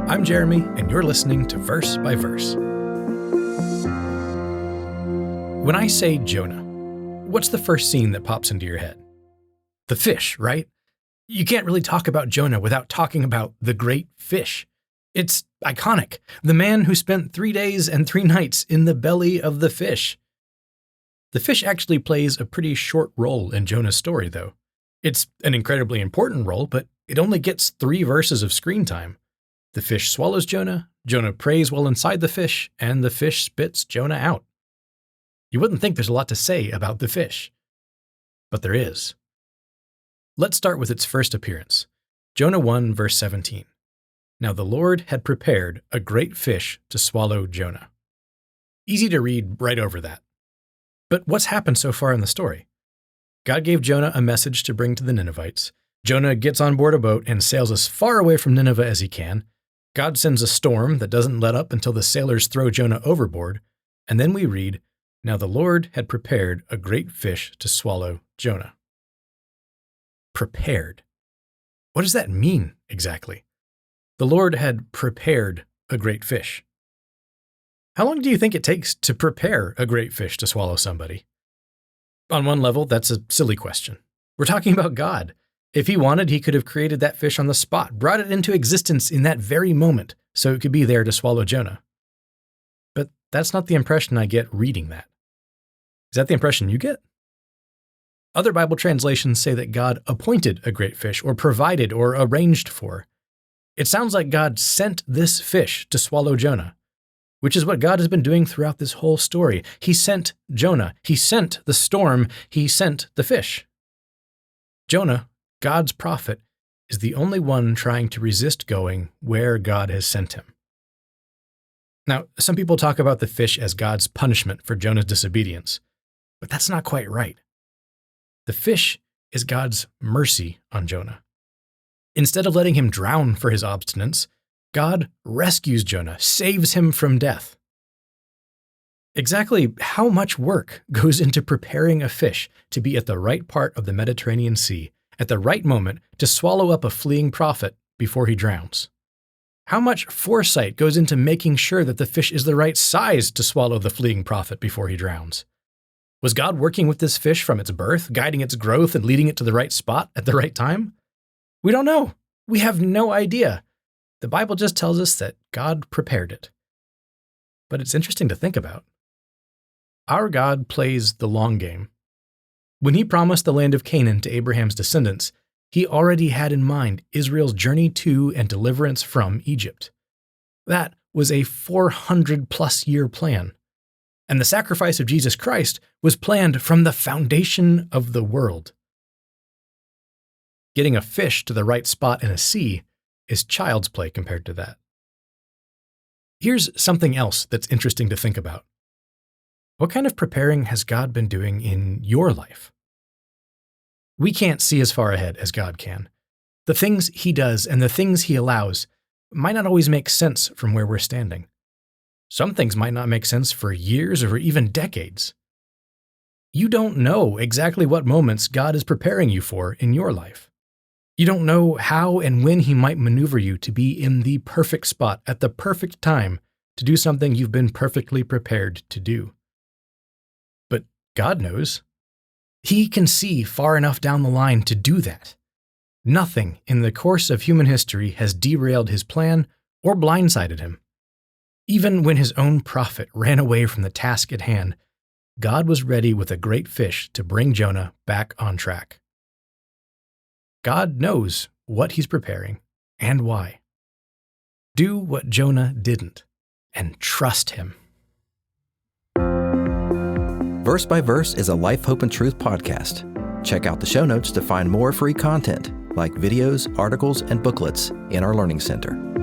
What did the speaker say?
I'm Jeremy, and you're listening to Verse by Verse. When I say Jonah, what's the first scene that pops into your head? The fish, right? You can't really talk about Jonah without talking about the great fish. It's iconic. The man who spent 3 days and 3 nights in the belly of the fish. The fish actually plays a pretty short role in Jonah's story, though. It's an incredibly important role, but it only gets 3 verses of screen time. The fish swallows Jonah, Jonah prays while inside the fish, and the fish spits Jonah out. You wouldn't think there's a lot to say about the fish, but there is. Let's start with its first appearance. Jonah 1, verse 17. Now the Lord had prepared a great fish to swallow Jonah. Easy to read right over that. But what's happened so far in the story? God gave Jonah a message to bring to the Ninevites. Jonah gets on board a boat and sails as far away from Nineveh as he can. God sends a storm that doesn't let up until the sailors throw Jonah overboard. And then we read, now the Lord had prepared a great fish to swallow Jonah. Prepared. What does that mean exactly? The Lord had prepared a great fish. How long do you think it takes to prepare a great fish to swallow somebody? On one level, that's a silly question. We're talking about God. If he wanted, he could have created that fish on the spot, brought it into existence in that very moment, so it could be there to swallow Jonah. But that's not the impression I get reading that. Is that the impression you get? Other Bible translations say that God appointed a great fish, or provided, or arranged for. It sounds like God sent this fish to swallow Jonah, which is what God has been doing throughout this whole story. He sent Jonah. He sent the storm. He sent the fish. Jonah, God's prophet, is the only one trying to resist going where God has sent him. Now, some people talk about the fish as God's punishment for Jonah's disobedience, but that's not quite right. The fish is God's mercy on Jonah. Instead of letting him drown for his obstinance, God rescues Jonah, saves him from death. Exactly how much work goes into preparing a fish to be at the right part of the Mediterranean Sea, at the right moment to swallow up a fleeing prophet before he drowns? How much foresight goes into making sure that the fish is the right size to swallow the fleeing prophet before he drowns? Was God working with this fish from its birth, guiding its growth and leading it to the right spot at the right time? We don't know. We have no idea. The Bible just tells us that God prepared it. But it's interesting to think about. Our God plays the long game. When he promised the land of Canaan to Abraham's descendants, he already had in mind Israel's journey to and deliverance from Egypt. That was a 400-plus year plan. And the sacrifice of Jesus Christ was planned from the foundation of the world. Getting a fish to the right spot in a sea is child's play compared to that. Here's something else that's interesting to think about. What kind of preparing has God been doing in your life? We can't see as far ahead as God can. The things he does and the things he allows might not always make sense from where we're standing. Some things might not make sense for years or even decades. You don't know exactly what moments God is preparing you for in your life. You don't know how and when he might maneuver you to be in the perfect spot at the perfect time to do something you've been perfectly prepared to do. But God knows. He can see far enough down the line to do that. Nothing in the course of human history has derailed his plan or blindsided him. Even when his own prophet ran away from the task at hand, God was ready with a great fish to bring Jonah back on track. God knows what he's preparing and why. Do what Jonah didn't and trust him. Verse by Verse is a Life, Hope, and Truth podcast. Check out the show notes to find more free content, like videos, articles, and booklets in our Learning Center.